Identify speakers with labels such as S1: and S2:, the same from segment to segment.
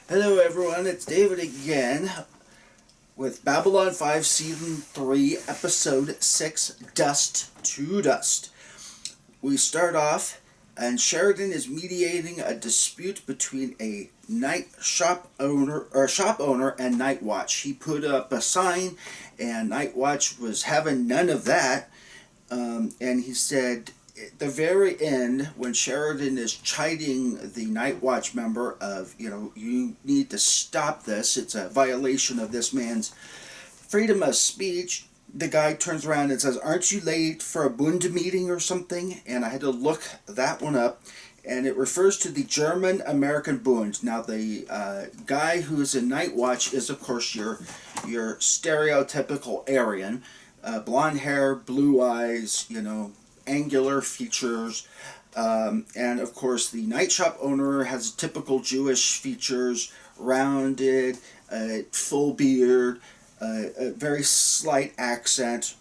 S1: Hello everyone, it's David again with Babylon 5 Season 3 Episode 6 Dust to Dust. We start off and Sheridan is mediating a dispute between a shop owner and Night Watch. He put up a sign and Night Watch was having none of that, and he said at the very end, when Sheridan is chiding the Night Watch member of, you need to stop this, it's a violation of this man's freedom of speech, the guy turns around and says, aren't you late for a Bund meeting or something? And I had to look that one up, and it refers to the German-American Bund. Now, the guy who is in Night Watch is, of course, your stereotypical Aryan, blonde hair, blue eyes, angular features, and of course the night shop owner has typical Jewish features, rounded, full beard, a very slight accent.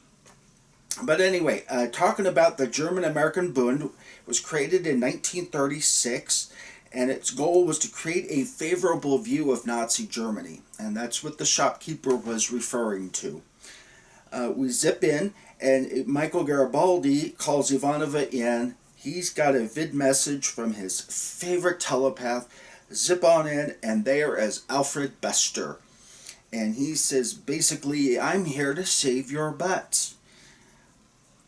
S1: But anyway, talking about the German-American Bund, was created in 1936, and its goal was to create a favorable view of Nazi Germany, and that's what the shopkeeper was referring to. We zip in, and Michael Garibaldi calls Ivanova in. He's got a vid message from his favorite telepath. Zip on in, and there is Alfred Bester. And he says, basically, I'm here to save your butts.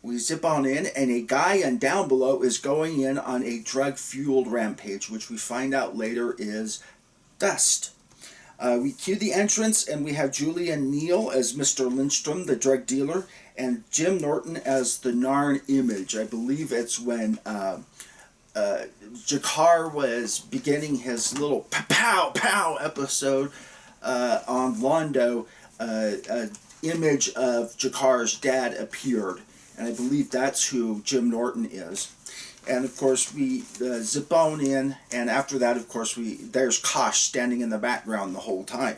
S1: We zip on in, and a guy on down below is going in on a drug-fueled rampage, which we find out later is Dust. We cue the entrance, and we have Julian Neal as Mr. Lindstrom, the drug dealer, and Jim Norton as the Narn Image. I believe it's when Jakar was beginning his little pow-pow episode on Londo. Image of Jakar's dad appeared, and I believe that's who Jim Norton is. And of course we zip on in, and after that, of course, there's Kosh standing in the background the whole time.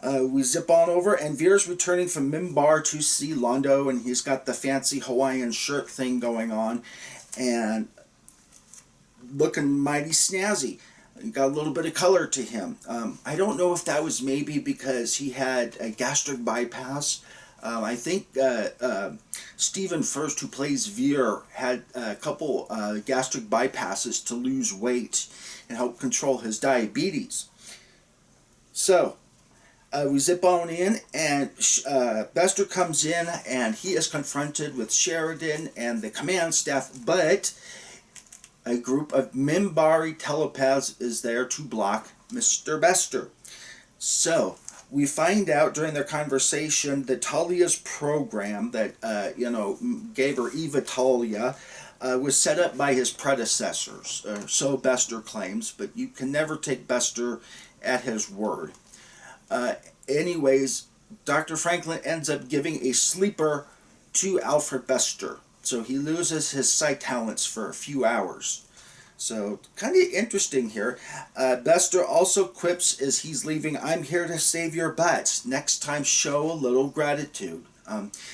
S1: We zip on over, and Veer's returning from Mimbar to see Londo, and he's got the fancy Hawaiian shirt thing going on, and looking mighty snazzy. He got a little bit of color to him. I don't know if that was maybe because he had a gastric bypass. I think Stephen First, who plays Veer, had a couple gastric bypasses to lose weight and help control his diabetes. So, we zip on in, and Bester comes in, and he is confronted with Sheridan and the command staff, but a group of Mimbari telepaths is there to block Mr. Bester. So, we find out during their conversation that Talia's program that, gave her Eva Talia, was set up by his predecessors. So Bester claims, but you can never take Bester at his word. Anyways, Dr. Franklin ends up giving a sleeper to Alfred Bester. So he loses his psych talents for a few hours. So, kind of interesting here. Bester also quips as he's leaving, I'm here to save your butts. Next time, show a little gratitude.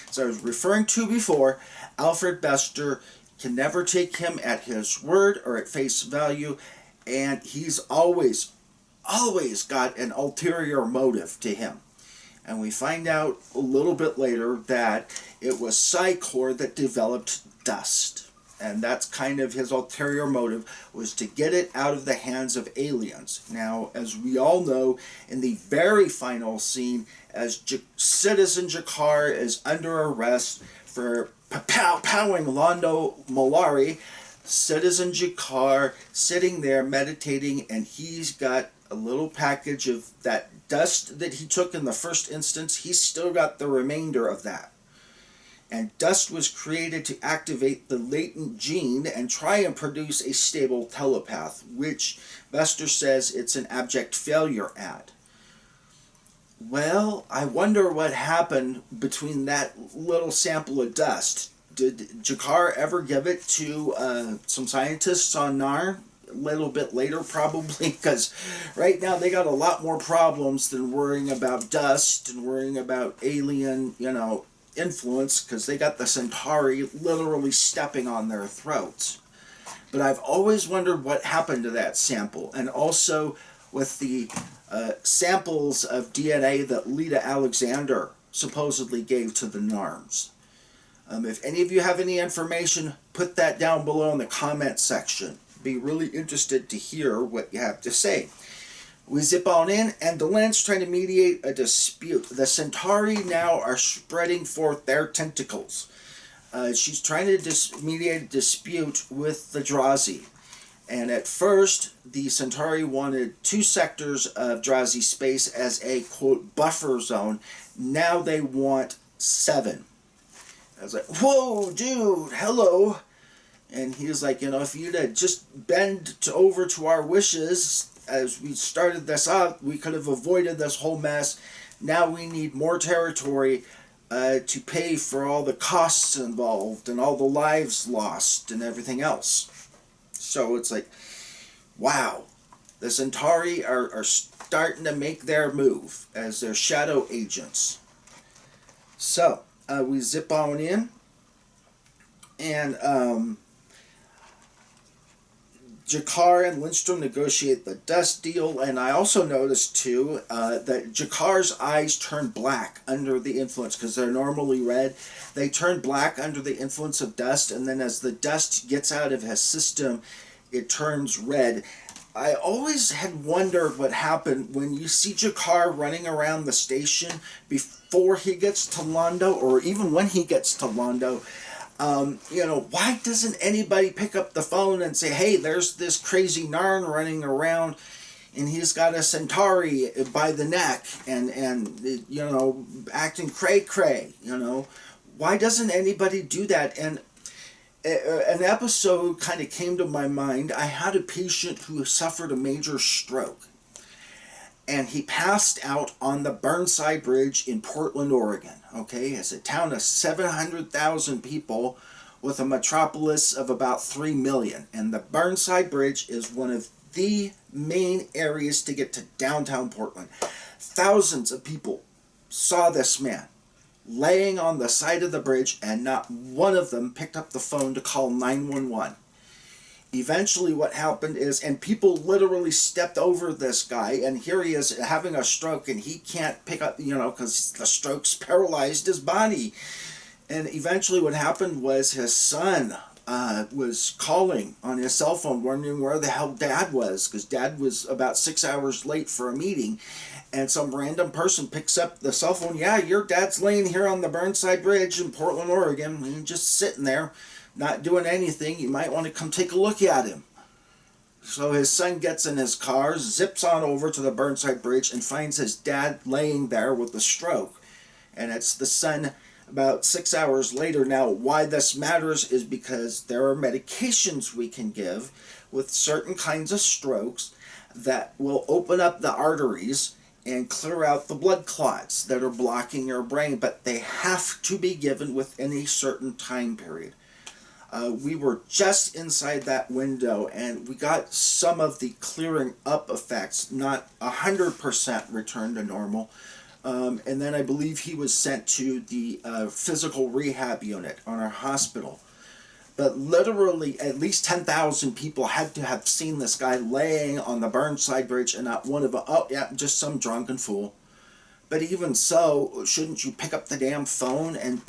S1: So I was referring to before, Alfred Bester can never take him at his word or at face value, and he's always got an ulterior motive to him. And we find out a little bit later that it was Psychor that developed Dust. And that's kind of his ulterior motive, was to get it out of the hands of aliens. Now, as we all know, in the very final scene, as Citizen Jakar is under arrest for powing Londo Mollari, Citizen Jakar sitting there meditating, and he's got a little package of that dust that he took in the first instance. He's still got the remainder of that. And Dust was created to activate the latent gene and try and produce a stable telepath, which Bester says it's an abject failure at. Well, I wonder what happened between that little sample of dust. Did Jakar ever give it to some scientists on Nar? A little bit later, probably, because right now they got a lot more problems than worrying about dust and worrying about alien, influence, because they got the Centauri literally stepping on their throats. But I've always wondered what happened to that sample, and also with the samples of DNA that Lita Alexander supposedly gave to the NARMs. If any of you have any information, put that down below in the comment section. Be really interested to hear what you have to say. We zip on in, and Delenn's trying to mediate a dispute. The Centauri now are spreading forth their tentacles. She's trying to mediate a dispute with the Drazi. And at first, the Centauri wanted 2 sectors of Drazi space as a, quote, buffer zone. Now they want 7. I was like, whoa, dude, hello. And he was like, if you'd have just bend over to our wishes as we started this up, we could have avoided this whole mess. Now we need more territory to pay for all the costs involved and all the lives lost and everything else. So it's like, wow, the Centauri are starting to make their move as their shadow agents. So we zip on in, and G'Kar and Lindstrom negotiate the dust deal, and I also noticed too that G'Kar's eyes turn black under the influence, because they're normally red. They turn black under the influence of dust, and then as the dust gets out of his system, it turns red. I always had wondered what happened when you see G'Kar running around the station before he gets to Londo, or even when he gets to Londo. Why doesn't anybody pick up the phone and say, hey, there's this crazy Narn running around and he's got a Centauri by the neck and acting cray-cray, Why doesn't anybody do that? And an episode kind of came to my mind. I had a patient who suffered a major stroke, and he passed out on the Burnside Bridge in Portland, Oregon. Okay, it's a town of 700,000 people with a metropolis of about 3 million. And the Burnside Bridge is one of the main areas to get to downtown Portland. Thousands of people saw this man laying on the side of the bridge, and not one of them picked up the phone to call 911. Eventually what happened is, and people literally stepped over this guy, and here he is having a stroke, and he can't pick up, because the stroke's paralyzed his body. And eventually what happened was his son was calling on his cell phone, wondering where the hell Dad was, because Dad was about 6 hours late for a meeting. And some random person picks up the cell phone. Yeah, your dad's laying here on the Burnside Bridge in Portland, Oregon, and just sitting there, not doing anything. You might want to come take a look at him. So his son gets in his car, zips on over to the Burnside Bridge, and finds his dad laying there with a stroke. And it's the son about 6 hours later. Now, why this matters is because there are medications we can give with certain kinds of strokes that will open up the arteries and clear out the blood clots that are blocking your brain, but they have to be given within a certain time period. We were just inside that window, and we got some of the clearing up effects, not 100% return to normal. And then I believe he was sent to the physical rehab unit on our hospital. But literally at least 10,000 people had to have seen this guy laying on the Burnside Bridge, and not one of them, oh yeah, just some drunken fool. But even so, shouldn't you pick up the damn phone and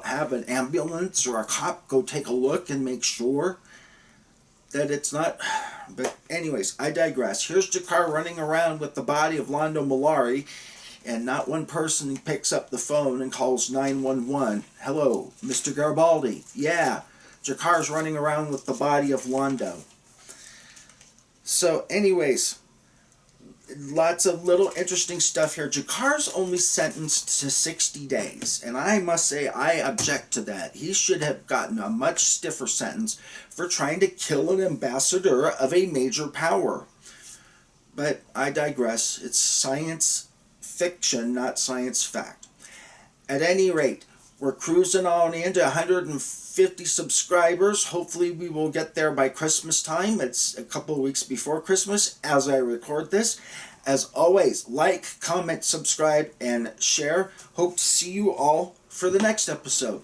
S1: have an ambulance or a cop go take a look and make sure that it's not... But anyways, I digress. Here's G'Kar running around with the body of Londo Mollari, and not one person picks up the phone and calls 911. Hello, Mr. Garibaldi. Yeah, G'Kar's running around with the body of Londo. So anyways, lots of little interesting stuff here. G'Kar's only sentenced to 60 days, and I must say I object to that. He should have gotten a much stiffer sentence for trying to kill an ambassador of a major power. But I digress. It's science fiction, not science fact. At any rate, we're cruising on into 150 subscribers. Hopefully we will get there by Christmas time. It's a couple of weeks before Christmas as I record this. As always, like, comment, subscribe, and share. Hope to see you all for the next episode.